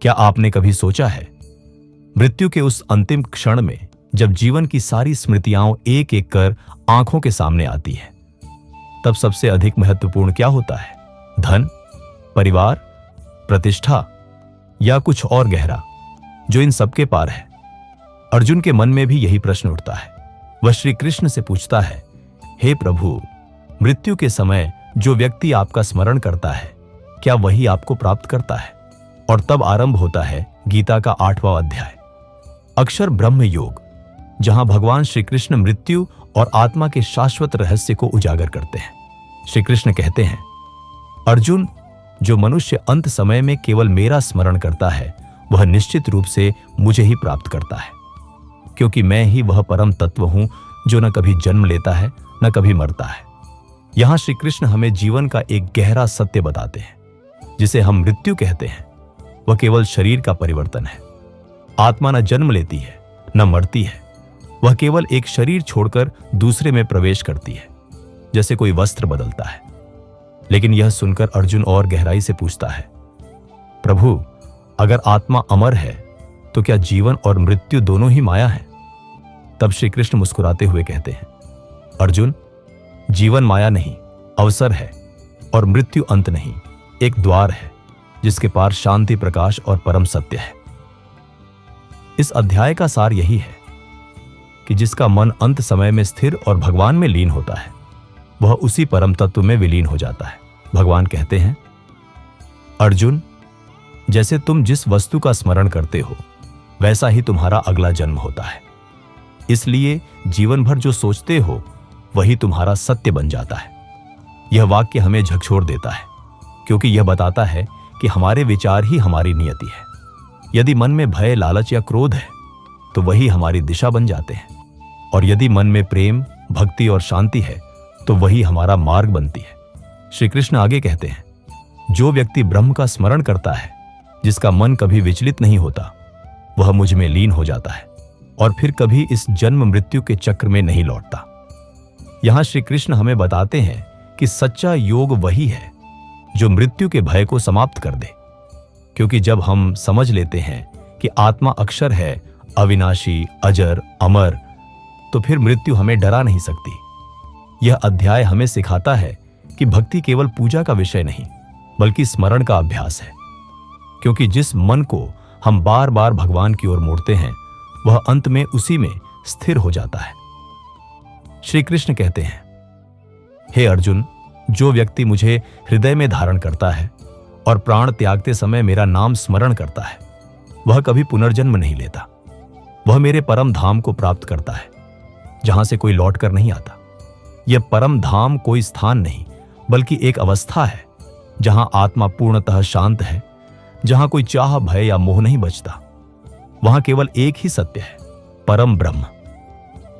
क्या आपने कभी सोचा है, मृत्यु के उस अंतिम क्षण में जब जीवन की सारी स्मृतियां एक एक कर आंखों के सामने आती है, तब सबसे अधिक महत्वपूर्ण क्या होता है? धन, परिवार, प्रतिष्ठा या कुछ और गहरा जो इन सबके पार है? अर्जुन के मन में भी यही प्रश्न उठता है। वह श्री कृष्ण से पूछता है, हे प्रभु, मृत्यु के समय जो व्यक्ति आपका स्मरण करता है, क्या वही आपको प्राप्त करता है? और तब आरंभ होता है गीता का 8वां अध्याय, अक्षर ब्रह्म योग, जहां भगवान श्री कृष्ण मृत्यु और आत्मा के शाश्वत रहस्य को उजागर करते हैं। श्री कृष्ण कहते हैं, अर्जुन, जो मनुष्य अंत समय में केवल मेरा स्मरण करता है, वह निश्चित रूप से मुझे ही प्राप्त करता है, क्योंकि मैं ही वह परम तत्व हूं जो न कभी जन्म लेता है न कभी मरता है। यहां श्री कृष्ण हमें जीवन का एक गहरा सत्य बताते हैं, जिसे हम मृत्यु कहते हैं। वह केवल शरीर का परिवर्तन है। आत्मा न जन्म लेती है न मरती है, वह केवल एक शरीर छोड़कर दूसरे में प्रवेश करती है, जैसे कोई वस्त्र बदलता है। लेकिन यह सुनकर अर्जुन और गहराई से पूछता है, प्रभु, अगर आत्मा अमर है तो क्या जीवन और मृत्यु दोनों ही माया है? तब श्री कृष्ण मुस्कुराते हुए कहते हैं, अर्जुन, जीवन माया नहीं, अवसर है, और मृत्यु अंत नहीं, एक द्वार है जिसके पार शांति, प्रकाश और परम सत्य है। इस अध्याय का सार यही है कि जिसका मन अंत समय में स्थिर और भगवान में लीन होता है, वह उसी परम तत्व में विलीन हो जाता है। भगवान कहते हैं, अर्जुन, जैसे तुम जिस वस्तु का स्मरण करते हो, वैसा ही तुम्हारा अगला जन्म होता है। इसलिए जीवन भर जो सोचते हो, वही तुम्हारा सत्य बन जाता है। यह वाक्य हमें झकझोर देता है, क्योंकि यह बताता है कि हमारे विचार ही हमारी नियति है। यदि मन में भय, लालच या क्रोध है, तो वही हमारी दिशा बन जाते हैं, और यदि मन में प्रेम, भक्ति और शांति है, तो वही हमारा मार्ग बनती है। श्री कृष्ण आगे कहते हैं, जो व्यक्ति ब्रह्म का स्मरण करता है, जिसका मन कभी विचलित नहीं होता, वह मुझ में लीन हो जाता है और फिर कभी इस जन्म मृत्यु के चक्र में नहीं लौटता। यहां श्री कृष्ण हमें बताते हैं कि सच्चा योग वही है जो मृत्यु के भय को समाप्त कर दे, क्योंकि जब हम समझ लेते हैं कि आत्मा अक्षर है, अविनाशी, अजर, अमर, तो फिर मृत्यु हमें डरा नहीं सकती। यह अध्याय हमें सिखाता है कि भक्ति केवल पूजा का विषय नहीं, बल्कि स्मरण का अभ्यास है, क्योंकि जिस मन को हम बार बार भगवान की ओर मोड़ते हैं, वह अंत में उसी में स्थिर हो जाता है। श्री कृष्ण कहते हैं, हे अर्जुन, जो व्यक्ति मुझे हृदय में धारण करता है और प्राण त्यागते समय मेरा नाम स्मरण करता है, वह कभी पुनर्जन्म नहीं लेता। वह मेरे परम धाम को प्राप्त करता है, जहां से कोई लौट कर नहीं आता। यह परम धाम कोई स्थान नहीं, बल्कि एक अवस्था है जहां आत्मा पूर्णतः शांत है, जहां कोई चाह, भय या मोह नहीं बचता। वहां केवल एक ही सत्य है, परम ब्रह्म।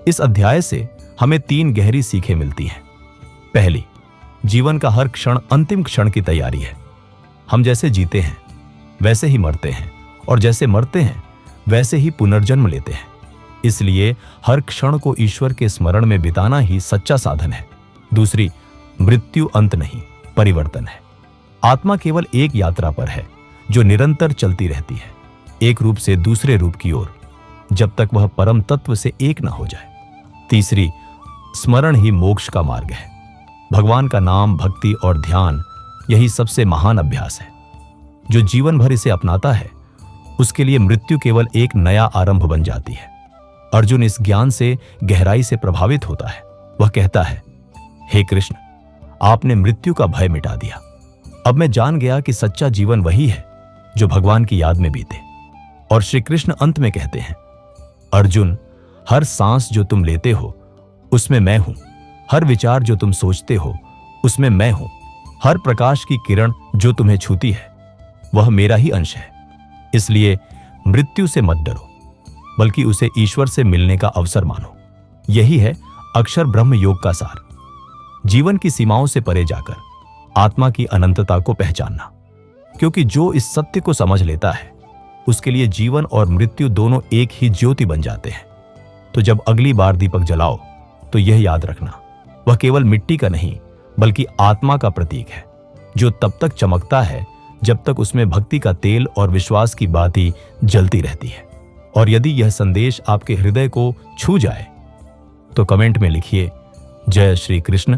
इस अध्याय से हमें 3 गहरी सीखें मिलती हैं। पहली, जीवन का हर क्षण अंतिम क्षण की तैयारी है। हम जैसे जीते हैं वैसे ही मरते हैं, और जैसे मरते हैं वैसे ही पुनर्जन्म लेते हैं। इसलिए हर क्षण को ईश्वर के स्मरण में बिताना ही सच्चा साधन है। दूसरी, मृत्यु अंत नहीं, परिवर्तन है। आत्मा केवल एक यात्रा पर है जो निरंतर चलती रहती है, एक रूप से दूसरे रूप की ओर, जब तक वह परम तत्व से एक न हो जाए। तीसरी, स्मरण ही मोक्ष का मार्ग है। भगवान का नाम, भक्ति और ध्यान, यही सबसे महान अभ्यास है। जो जीवन भर इसे अपनाता है, उसके लिए मृत्यु केवल एक नया आरंभ बन जाती है। अर्जुन इस ज्ञान से गहराई से प्रभावित होता है। वह कहता है, हे कृष्ण, आपने मृत्यु का भय मिटा दिया। अब मैं जान गया कि सच्चा जीवन वही है जो भगवान की याद में बीते। और श्री कृष्ण अंत में कहते हैं, अर्जुन, हर सांस जो तुम लेते हो उसमें मैं हूं, हर विचार जो तुम सोचते हो उसमें मैं हूं, हर प्रकाश की किरण जो तुम्हें छूती है वह मेरा ही अंश है। इसलिए मृत्यु से मत डरो, बल्कि उसे ईश्वर से मिलने का अवसर मानो। यही है अक्षर ब्रह्म योग का सार। जीवन की सीमाओं से परे जाकर आत्मा की अनंतता को पहचानना, क्योंकि जो इस सत्य को समझ लेता है, उसके लिए जीवन और मृत्यु दोनों एक ही ज्योति बन जाते हैं। तो जब अगली बार दीपक जलाओ, तो यह याद रखना, वह केवल मिट्टी का नहीं, बल्कि आत्मा का प्रतीक है, जो तब तक चमकता है जब तक उसमें भक्ति का तेल और विश्वास की बाती जलती रहती है। और यदि यह संदेश आपके हृदय को छू जाए तो कमेंट में लिखिए जय श्री कृष्ण।